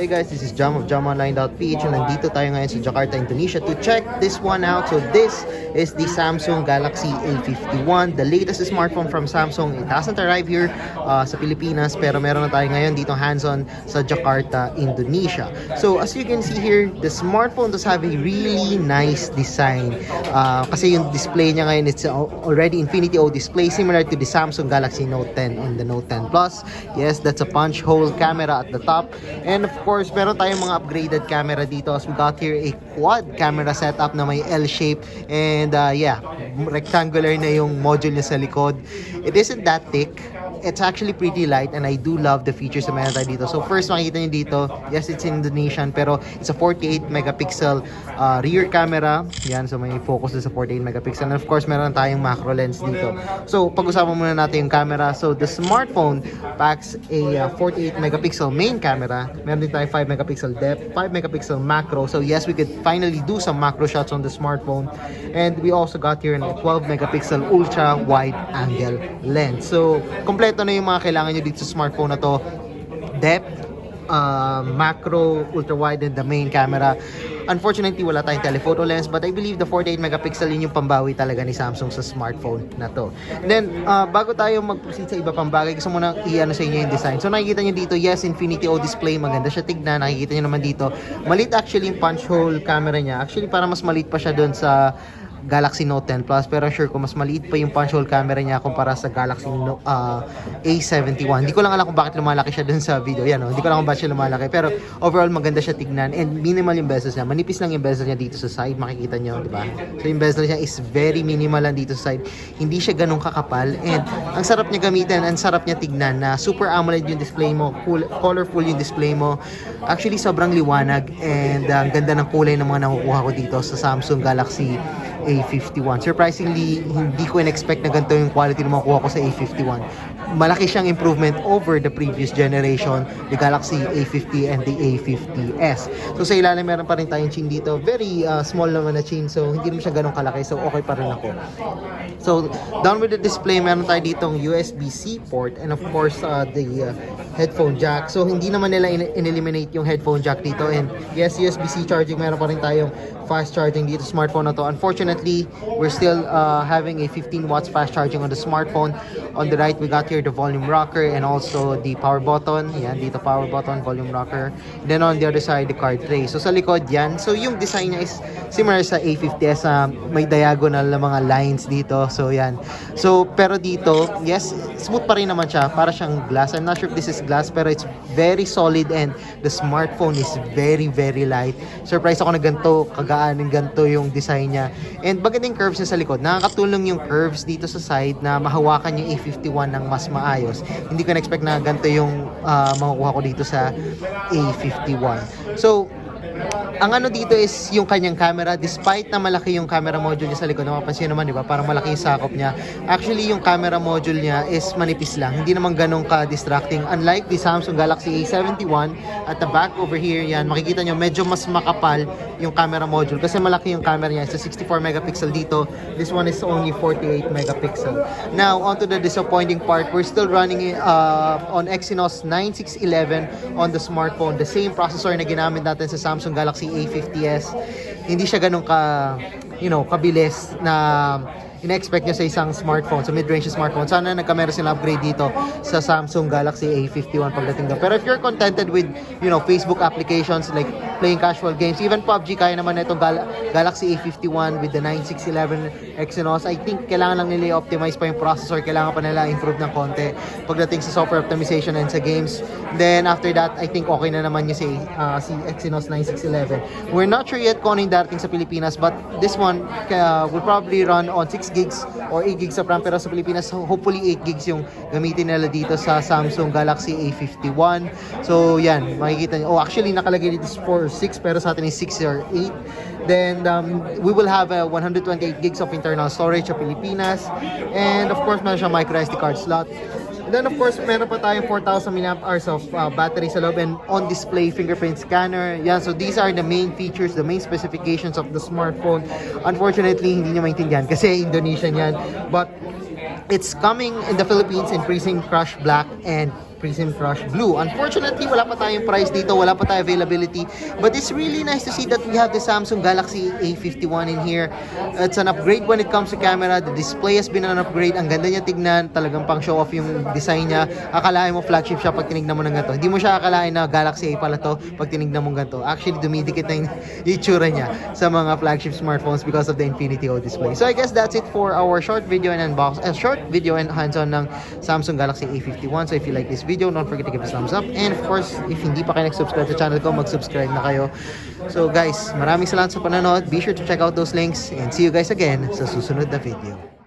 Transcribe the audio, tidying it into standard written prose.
Hey guys, this is Jam of JamOnline.ph and nandito tayo ngayon sa Jakarta, Indonesia to check this one out. So this is the Samsung Galaxy A51, the latest smartphone from Samsung. It hasn't arrived here sa Pilipinas pero meron na tayo ngayon dito hands-on sa Jakarta, Indonesia. So as you can see here, the smartphone does have a really nice design. Kasi yung display niya ngayon, it's already Infinity O display similar to the Samsung Galaxy Note 10 and the Note 10 Plus. Yes, that's a punch hole camera at the top. And of course, meron tayong mga upgraded camera dito as we got here a quad camera setup na may L shape and yeah, rectangular na yung module niya sa likod. It isn't that thick. It's actually pretty light and I do love the features na meron tayo dito. So first makikita nyo dito, yes, it's Indonesian pero it's a 48 megapixel rear camera. Yan, so may focus sa 48 megapixel. And of course, meron tayong macro lens dito. So pag-usapan muna natin yung camera. So the smartphone packs a 48 megapixel main camera. Meron din tayong 5 megapixel depth, 5 megapixel macro. So yes, we could finally do some macro shots on the smartphone. And we also got here a 12 megapixel ultra wide angle lens. So kompleto na yung mga kailangan nyo dito sa smartphone na to. Depth, macro, ultra wide, and the main camera. Unfortunately, wala tayong telephoto lens but I believe the 48 megapixel yun yung pambawi talaga ni Samsung sa smartphone na to. And then, bago tayo mag-proceed sa iba pang bagay, gusto mo na i-ano sa inyo yung design. So nakikita nyo dito, yes, Infinity O display, maganda siya tignan. Nakikita nyo naman dito, maliit actually yung punch hole camera niya. Actually, para mas maliit pa siya doon sa Galaxy Note 10 Plus pero sure ko mas maliit pa yung punch hole camera niya kumpara sa Galaxy A51. Hindi ko lang alam kung bakit lumalaki siya dun sa video. Yan, hindi ko lang kung bakit siya lumalaki pero overall maganda siya tignan and minimal yung bezels niya. Manipis lang yung bezel niya dito sa side, makikita nyo, di ba? So yung bezel niya is very minimal lang dito sa side. Hindi siya ganun kakapal and ang sarap niya gamitin, ang sarap niya tignan na super AMOLED yung display mo, colorful yung display mo. Actually sobrang liwanag and ang ganda ng kulay ng mga nakukuha ko dito sa Samsung Galaxy A51. Surprisingly, hindi ko in-expect na ganito yung quality na makuha ko sa A51. Malaki siyang improvement over the previous generation, the Galaxy A50 and the A50s. So sa ilalim meron pa rin tayong chin dito. Very small naman na chin, so hindi naman siya ganun kalaki. So okay pa rin ako. So down with the display, meron tayo ditong USB-C port and of course the headphone jack. So hindi naman nila in-eliminate yung headphone jack dito. And yes, USB-C charging, meron pa rin tayong fast charging dito sa smartphone na to. Unfortunately, we're still having a 15 watts fast charging on the smartphone. On the right, we got here the volume rocker and also the power button. Yan, dito power button, volume rocker. Then on the other side, the card tray. So sa likod yan. So yung design niya is similar sa A50s. May diagonal na mga lines dito. So yan. So pero dito, yes, smooth pa rin naman siya. Para siyang glass. I'm not sure if this is glass pero it's very solid and the smartphone is very, very light. Surprise ako na ganito, kagaan ng ganito yung design niya. And magandang curves niya sa likod. Nakakatulong yung curves dito sa side na mahawakan yung A51 ng mas maayos. Hindi ko na-expect na ganito yung makukuha ko dito sa A51. So, ang ano dito is yung kanyang camera. Despite na malaki yung camera module niya sa likod, mapapansin naman, di ba? Parang malaki yung sakop niya. Actually, yung camera module niya is manipis lang. Hindi naman ganun ka-distracting. Unlike the Samsung Galaxy A71, at the back over here, yan, makikita nyo, medyo mas makapal yung camera module. Kasi malaki yung camera niya. It's a 64 megapixel dito. This one is only 48 megapixel. Now, onto the disappointing part. We're still running on Exynos 9611 on the smartphone. The same processor na ginamit natin sa Samsung Galaxy A50s. Hindi siya ganun kabilis na ina-expect nyo sa isang smartphone, sa mid-range smartphone. Sana nagkamera sila upgrade dito sa Samsung Galaxy A51 pagdating doon. Pero if you're contented with, Facebook applications like playing casual games, even PUBG, kaya naman na itong Galaxy A51 with the 9611 Exynos. I think kailangan lang nila i-optimize pa yung processor, kailangan pa nila improve ng konti pagdating sa software optimization and sa games. Then after that, I think okay na naman yung si Exynos 9611. We're not sure yet kung ano yung darating sa Pilipinas, but this one will probably run on 6 gigs or 8 gigs of RAM, pero sa Pilipinas hopefully 8 gigs yung gamitin nila dito sa Samsung Galaxy A51. So yan, makikita nyo. Actually nakalagay dito for 6 pero sa atin is 6 or 8. Then we will have 128 gigs of internal storage sa Pilipinas, and of course meron siyang micro SD card slot. Then of course, meron pa tayong 4,000 mAh of battery sa loob and on-display fingerprint scanner. Yan, so these are the main features, the main specifications of the smartphone. Unfortunately, hindi nyo maintindihan kasi Indonesian yan. But it's coming in the Philippines in Pricing Crush Black and Prism Crush Blue. Unfortunately, wala pa tayong price dito, wala pa tayong availability. But it's really nice to see that we have the Samsung Galaxy A51 in here. It's an upgrade when it comes to camera. The display has been an upgrade. Ang ganda niya tignan. Talagang pang show off yung design niya. Akalain mo flagship siya pag tinignan mo ng ganito. Hindi mo siya akalain na Galaxy A pala to pag tinignan mo ganito. Actually, dumidikit na yung itsura niya sa mga flagship smartphones because of the Infinity O display. So I guess that's it for our short video and hands-on ng Samsung Galaxy A51. So if you like this video, don't forget to give a thumbs up. And of course, if hindi pa kayo nag-subscribe sa channel ko, mag-subscribe na kayo. So guys, maraming salamat sa panonood. Be sure to check out those links and see you guys again sa susunod na video.